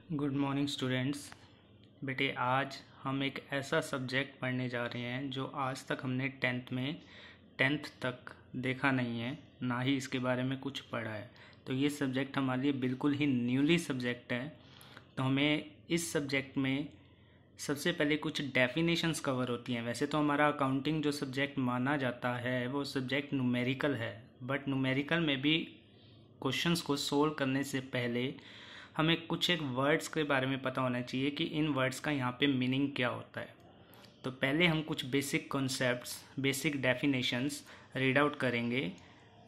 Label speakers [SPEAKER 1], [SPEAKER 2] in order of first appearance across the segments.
[SPEAKER 1] Good morning students. बेटे आज हम एक ऐसा सब्जेक्ट पढ़ने जा रहे हैं जो आज तक हमने टेंथ तक देखा नहीं है, ना ही इसके बारे में कुछ पढ़ा है। तो ये सब्जेक्ट हमारे लिए बिल्कुल ही न्यूली सब्जेक्ट है। तो हमें इस सब्जेक्ट में सबसे पहले कुछ डेफिनेशंस कवर होती हैं। वैसे तो हमारा अकाउंटिंग जो सब्जेक्ट माना जाता है वो सब्जेक्ट न्यूमेरिकल है, बट न्यूमेरिकल में भी क्वेश्चंस को सोल्व करने से पहले हमें कुछ एक वर्ड्स के बारे में पता होना चाहिए कि इन वर्ड्स का यहाँ पे मीनिंग क्या होता है। तो पहले हम कुछ basic concepts, basic definitions read out करेंगे।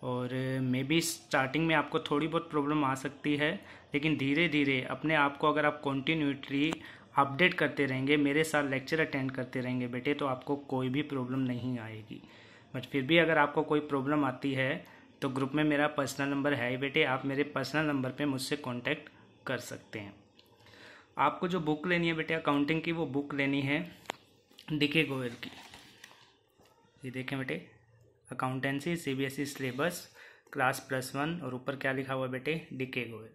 [SPEAKER 1] और मे बी स्टार्टिंग में आपको थोड़ी बहुत प्रॉब्लम आ सकती है, लेकिन धीरे धीरे अपने आप को अगर आप कंटिन्यूटी अपडेट करते रहेंगे, मेरे साथ लेक्चर अटेंड करते रहेंगे बेटे, तो आपको कोई भी प्रॉब्लम नहीं आएगी। बट फिर भी अगर आपको कोई प्रॉब्लम आती है तो ग्रुप में मेरा पर्सनल नंबर है ही बेटे, आप मेरे पर्सनल नंबर पे मुझसे कांटेक्ट कर सकते हैं। आपको जो बुक लेनी है बेटे अकाउंटिंग की, वो बुक लेनी है डीके गोयल की। ये देखें बेटे, अकाउंटेंसी सीबीएसई सिलेबस क्लास +1, और ऊपर क्या लिखा हुआ है बेटे, डीके गोयल।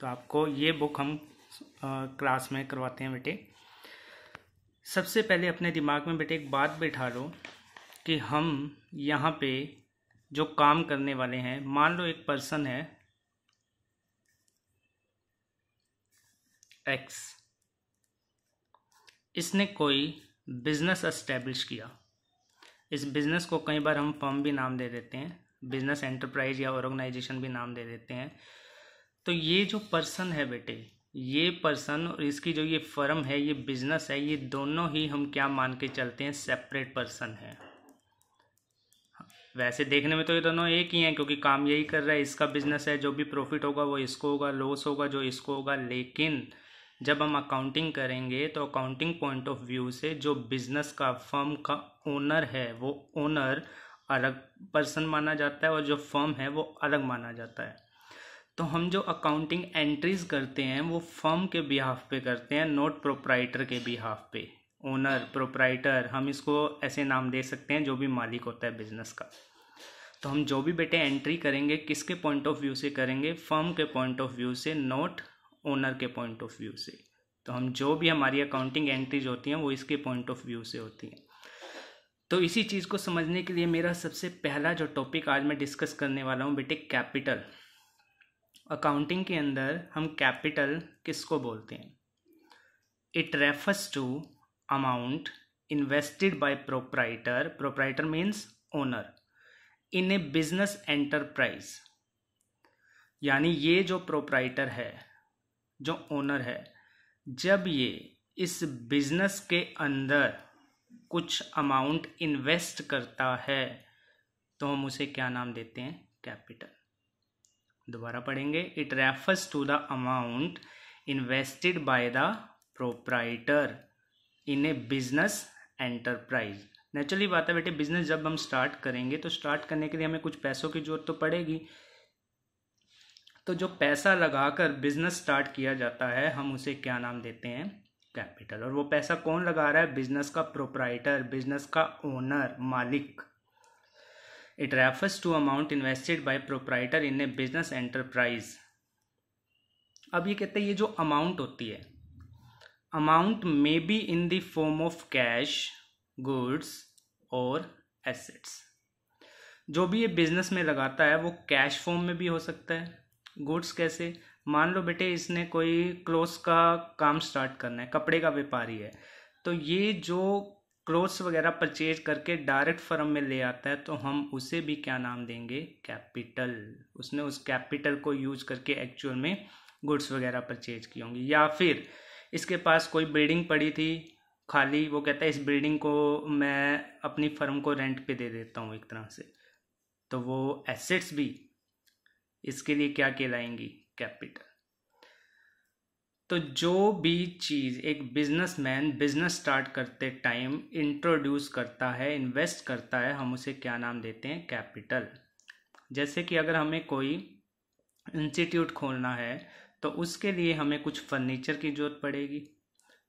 [SPEAKER 1] तो आपको ये बुक हम क्लास में करवाते हैं बेटे। सबसे पहले अपने दिमाग में बेटे एक बात बैठा लो कि हम यहाँ पे जो काम करने वाले हैं, मान लो एक पर्सन है एक्स, इसने कोई बिजनेस एस्टेब्लिश किया। इस बिजनेस को कई बार हम फर्म भी नाम दे देते हैं, बिजनेस एंटरप्राइज या ऑर्गेनाइजेशन भी नाम दे देते हैं। तो ये जो पर्सन है बेटे, ये पर्सन और इसकी जो ये फर्म है, ये बिजनेस है, ये दोनों ही हम क्या मान के चलते हैं, सेपरेट पर्सन है। वैसे देखने में तो ये दोनों एक ही हैं, क्योंकि काम यही कर रहा है, इसका बिजनेस है, जो भी प्रॉफिट होगा वो इसको होगा, लॉस होगा जो इसको होगा। लेकिन जब हम अकाउंटिंग करेंगे तो अकाउंटिंग पॉइंट ऑफ व्यू से जो बिजनेस का, फर्म का ओनर है, वो ओनर अलग पर्सन माना जाता है और जो फर्म है वो अलग माना जाता है। तो हम जो अकाउंटिंग एंट्रीज करते हैं वो फर्म के बिहाफ पे करते हैं, नॉट प्रोप्राइटर के बिहाफ पे। ओनर, प्रोप्राइटर, हम इसको ऐसे नाम दे सकते हैं, जो भी मालिक होता है बिजनेस का। तो हम जो भी बेटे एंट्री करेंगे किसके पॉइंट ऑफ व्यू से करेंगे, फर्म के पॉइंट ऑफ व्यू से, नॉट ओनर के पॉइंट ऑफ व्यू से। तो हम जो भी हमारी अकाउंटिंग एंट्रीज होती हैं वो इसके पॉइंट ऑफ व्यू से होती हैं। तो इसी चीज़ को समझने के लिए मेरा सबसे पहला जो टॉपिक आज मैं डिस्कस करने वाला हूँ बेटे, कैपिटल। अकाउंटिंग के अंदर हम कैपिटल किसको बोलते हैं? It refers to amount invested by proprietor, proprietor means owner, in a business enterprise. यानी ये जो प्रोप्राइटर है, जो ओनर है, जब ये इस बिजनेस के अंदर कुछ अमाउंट इन्वेस्ट करता है तो हम उसे क्या नाम देते हैं, कैपिटल। दोबारा पढ़ेंगे, it refers to the amount invested by the proprietor in a business enterprise. Naturally बात है बेटे, बिजनेस जब हम स्टार्ट करेंगे तो स्टार्ट करने के लिए हमें कुछ पैसों की जरूरत तो पड़ेगी। तो जो पैसा लगाकर बिजनेस स्टार्ट किया जाता है हम उसे क्या नाम देते हैं, कैपिटल। और वो पैसा कौन लगा रहा है, बिजनेस का प्रोप्राइटर, बिजनेस का ओनर, मालिक। It refers to amount invested by proprietor in a business enterprise. अब ये कहते हैं ये जो अमाउंट होती है, amount may be in the form of cash, goods और एसेट्स। जो भी ये बिजनेस में लगाता है वो कैश फॉर्म में भी हो सकता है। गुड्स कैसे, मान लो बेटे इसने कोई क्लोथ्स का काम स्टार्ट करना है, कपड़े का व्यापारी है, तो ये जो क्लोथ्स वगैरह परचेज करके डायरेक्ट फर्म में ले आता है तो हम उसे भी क्या नाम देंगे, कैपिटल। उसने उस कैपिटल को यूज करके एक्चुअल में गुड्स वगैरह परचेज की होंगी। या फिर इसके पास कोई बिल्डिंग पड़ी थी खाली, वो कहता है इस बिल्डिंग को मैं अपनी फर्म को रेंट पे दे देता हूँ एक तरह से, तो वो एसेट्स भी इसके लिए क्या कहलाएंगी, कैपिटल। तो जो भी चीज़ एक बिजनेसमैन बिजनेस स्टार्ट करते टाइम इंट्रोड्यूस करता है, इन्वेस्ट करता है, हम उसे क्या नाम देते हैं, कैपिटल। जैसे कि अगर हमें कोई इंस्टीट्यूट खोलना है तो उसके लिए हमें कुछ फर्नीचर की जरूरत पड़ेगी,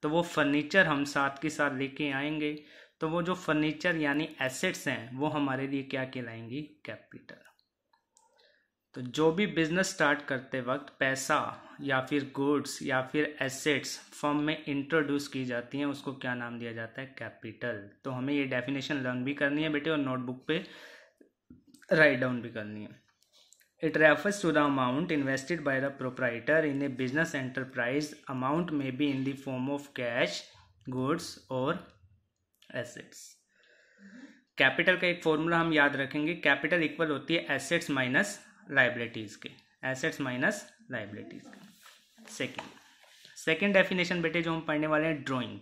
[SPEAKER 1] तो वो फर्नीचर हम साथ के साथ लेके आएंगे, तो वो जो फर्नीचर यानी एसेट्स हैं वो हमारे लिए क्या कहलाएंगी, कैपिटल। तो जो भी बिजनेस स्टार्ट करते वक्त पैसा या फिर गुड्स या फिर एसेट्स फर्म में इंट्रोड्यूस की जाती हैं उसको क्या नाम दिया जाता है? कैपिटल। तो हमें ये डेफिनेशन लर्न भी करनी है बेटे और नोटबुक पे राइट डाउन भी करनी है। It refers to the amount invested by the proprietor in a business enterprise. Amount may be in the form of cash, goods or assets. Capital का एक फॉर्मूला हम याद रखेंगे, कैपिटल इक्वल होती है एसेट्स माइनस लाइबिलिटीज के, assets minus liabilities के। Second definition बेटे जो हम पढ़ने वाले हैं, ड्रॉइंग।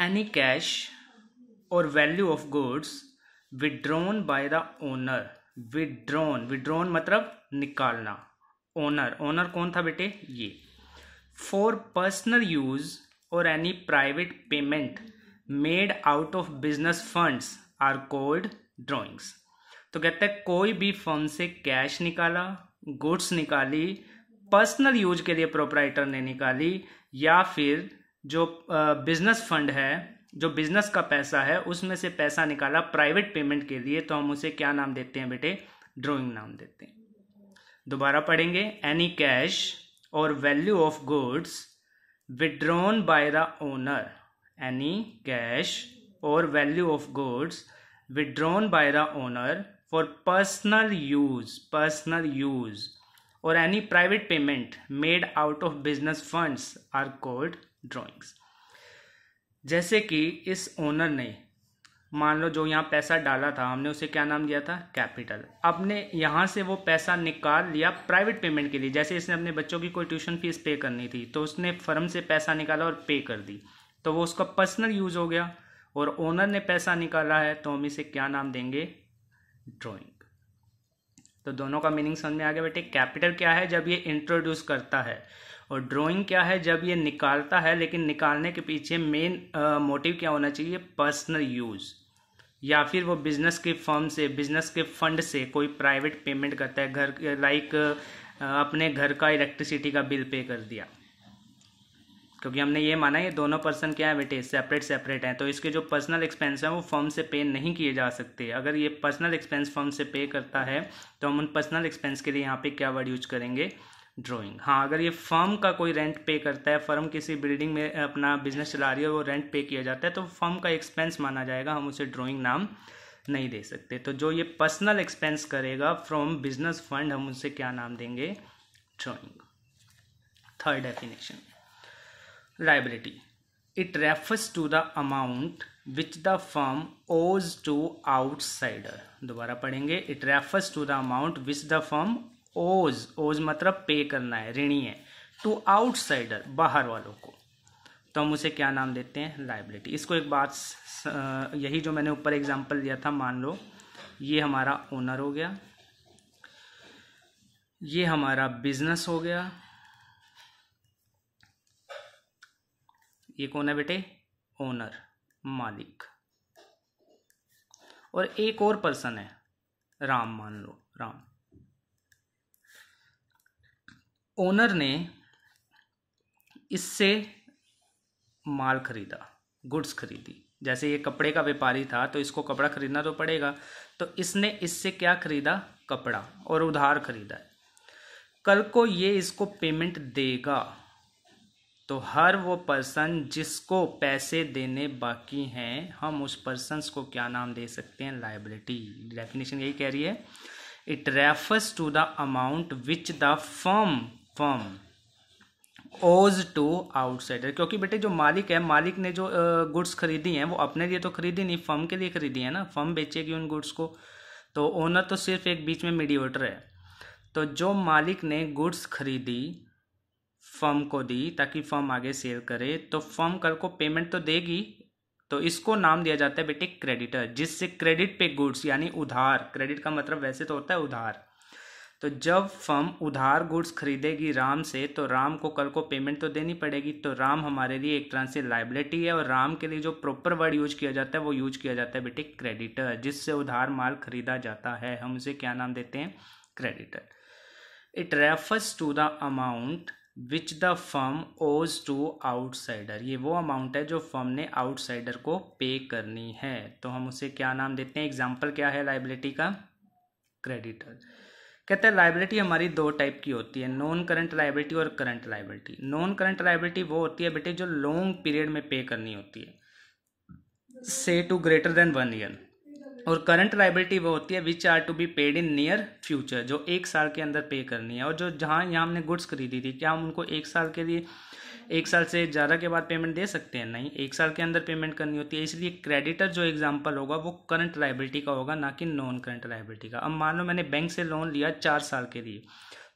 [SPEAKER 1] एनी कैश और value of goods withdrawn by the owner. Withdrawn मतलब निकालना। ओनर कौन था बेटे? ये। फॉर पर्सनल यूज और any private payment made out of business funds are called drawings. तो कहते हैं कोई भी फर्म से कैश निकाला, गुड्स निकाली, पर्सनल यूज के लिए प्रोप्राइटर ने निकाली, या फिर जो बिजनेस फंड है, जो बिजनेस का पैसा है, उसमें से पैसा निकाला प्राइवेट पेमेंट के लिए, तो हम उसे क्या नाम देते हैं बेटे? ड्रॉइंग नाम देते हैं। दोबारा पढ़ेंगे। एनी कैश और value of goods withdrawn by the owner. Any cash और value of goods withdrawn by the owner for personal use और any private payment made out of business funds are called drawings. जैसे कि इस owner ने, मान लो जो यहाँ पैसा डाला था, हमने उसे क्या नाम दिया था? कैपिटल। आपने यहाँ से वो पैसा निकाल लिया प्राइवेट पेमेंट के लिए, जैसे इसने अपने बच्चों की कोई ट्यूशन फीस पे करनी थी तो उसने फर्म से पैसा निकाला और पे कर दी, तो वो उसका पर्सनल यूज हो गया। और ओनर ने पैसा निकाला है तो हम इसे क्या नाम देंगे? ड्रॉइंग। तो दोनों का मीनिंग समझ में आ गया बेटे। कैपिटल क्या है? जब ये इंट्रोड्यूस करता है, और ड्राइंग क्या है? जब ये निकालता है, लेकिन निकालने के पीछे मेन मोटिव क्या होना चाहिए? पर्सनल यूज, या फिर वो बिजनेस के फर्म से, बिजनेस के फंड से कोई प्राइवेट पेमेंट करता है, घर लाइक अपने घर का इलेक्ट्रिसिटी का बिल पे कर दिया, क्योंकि हमने ये माना ये दोनों पर्सन क्या है बेटे? सेपरेट हैं, तो इसके जो पर्सनल एक्सपेंस हैं वो फर्म से पे नहीं किए जा सकते। अगर ये पर्सनल एक्सपेंस फर्म से पे करता है तो हम उन पर्सनल एक्सपेंस के लिए यहाँ पे क्या वर्ड यूज करेंगे? ड्राइंग। हाँ, अगर ये फर्म का कोई रेंट पे करता है, फर्म किसी बिल्डिंग में अपना बिजनेस चला रही है, वो रेंट पे किया जाता है, तो फर्म का एक्सपेंस माना जाएगा, हम उसे ड्राइंग नाम नहीं दे सकते। तो जो ये पर्सनल एक्सपेंस करेगा फ्रॉम बिजनेस फंड, हम उसे क्या नाम देंगे? Drawing. Third definition, liability. It refers to the amount which the firm owes to outsider. दोबारा पढ़ेंगे। It refers to the amount which the firm owes मतलब पे करना है, ऋणी है, टू आउटसाइडर बाहर वालों को, तो हम उसे क्या नाम देते हैं? लायबिलिटी। इसको एक बात, यही जो मैंने ऊपर एग्जांपल दिया था, मान लो ये हमारा ओनर हो गया, ये हमारा बिजनेस हो गया, ये कौन है बेटे? ओनर, मालिक, और एक और पर्सन है, राम, मान लो राम। ओनर ने इससे माल खरीदा, गुड्स खरीदी। जैसे ये कपड़े का व्यापारी था तो इसको कपड़ा खरीदना तो पड़ेगा, तो इसने इससे क्या खरीदा? कपड़ा, और उधार खरीदा है। कल को ये इसको पेमेंट देगा, तो हर वो पर्सन जिसको पैसे देने बाकी हैं, हम उस पर्सन को क्या नाम दे सकते हैं? लायबिलिटी। डेफिनेशन यही कह रही है। It refers to the amount which the firm owes to outsider. क्योंकि बेटे जो मालिक है, मालिक ने जो गुड्स खरीदी हैं वो अपने लिए तो खरीदी नहीं, फर्म के लिए खरीदी है ना, फर्म बेचेगी उन गुड्स को, तो ओनर तो सिर्फ एक बीच में मीडिएटर है। तो जो मालिक ने गुड्स खरीदी, फर्म को दी ताकि फर्म आगे सेल करे, तो फर्म कल को पेमेंट तो देगी, तो इसको नाम दिया जाता है बेटे क्रेडिटर, जिससे क्रेडिट पे गुड्स यानी उधार, क्रेडिट का मतलब वैसे तो होता है उधार, तो जब फर्म उधार गुड्स खरीदेगी राम से, तो राम को कल को पेमेंट तो देनी पड़ेगी, तो राम हमारे लिए एक तरह से लायबिलिटी है। और राम के लिए जो प्रॉपर वर्ड यूज किया जाता है वो यूज किया जाता है बेटे क्रेडिटर, जिससे उधार माल खरीदा जाता है, हम उसे क्या नाम देते हैं? Creditor. It refers to the amount which the firm owes to outsider. ये वो अमाउंट है जो फर्म ने आउटसाइडर को पे करनी है, तो हम उसे क्या नाम देते हैं? एग्जाम्पल क्या है लायबिलिटी का? क्रेडिटर। कहते हैं लाइबिलिटी हमारी दो टाइप की होती है, नॉन करंट लाइबिलिटी और current liability. Non current liability वो होती है बेटे जो लॉन्ग पीरियड में पे करनी होती है, से टू ग्रेटर देन 1 ईयर। और करंट लाइबिलिटी वो होती है which are to be paid in near future, जो 1 साल के अंदर पे करनी है। और जो जहाँ यहाँ हमने गुड्स खरीदी थी, क्या हम उनको 1 साल के लिए, 1 साल से ज़्यादा के बाद पेमेंट दे सकते हैं? नहीं, 1 साल के अंदर पेमेंट करनी होती है। इसलिए क्रेडिटर जो एग्जांपल होगा वो करंट लाइबिलिटी का होगा, ना कि नॉन करंट लाइबिलिटी का। अब मान लो मैंने बैंक से लोन लिया 4 साल के लिए,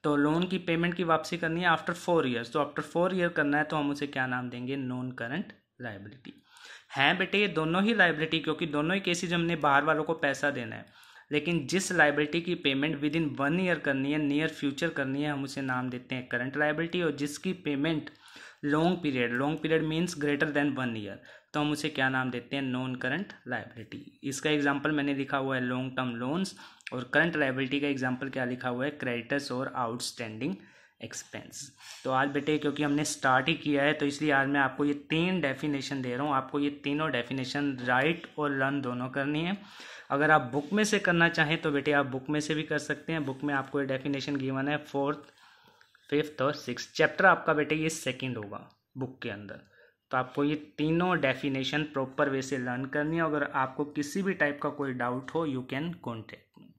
[SPEAKER 1] तो लोन की पेमेंट की वापसी करनी है आफ्टर 4 ईयर्स, तो आफ्टर 4 ईयर करना है, तो हम उसे क्या नाम देंगे? Non current liability. हैं बेटे ये दोनों ही लाइबिलिटी, क्योंकि दोनों ही केसेज हमने बाहर वालों को पैसा देना है, लेकिन जिस लाइबिलिटी की पेमेंट विद इन 1 ईयर करनी है, नियर फ्यूचर करनी है, हम उसे नाम देते हैं करंट लाइबिलिटी। और जिसकी payment long period means greater than 1 year, तो हम उसे क्या नाम देते हैं? Non current liability. इसका एग्जाम्पल मैंने लिखा हुआ है लॉन्ग टर्म लोन्स, और करंट लाइबिलिटी का एग्जाम्पल क्या लिखा हुआ है? क्रेडिटर्स और आउटस्टैंडिंग एक्सपेंस। तो आज बेटे क्योंकि हमने स्टार्ट ही किया है, तो इसलिए आज मैं आपको ये 3 डेफिनेशन दे रहा हूँ। आपको ये तीनों डेफिनेशन राइट और लर्न दोनों करनी है। अगर आप बुक में से करना चाहें तो बेटे आप बुक में से भी कर सकते हैं। बुक में आपको ये डेफिनेशन गिवन है 4th, 5th और 6th चैप्टर आपका बेटे ये 2nd होगा बुक के अंदर। तो आपको ये तीनों डेफिनेशन प्रॉपर वे से लर्न करनी है। अगर आपको किसी भी टाइप का कोई डाउट हो, यू कैन कॉन्टेक्ट मी।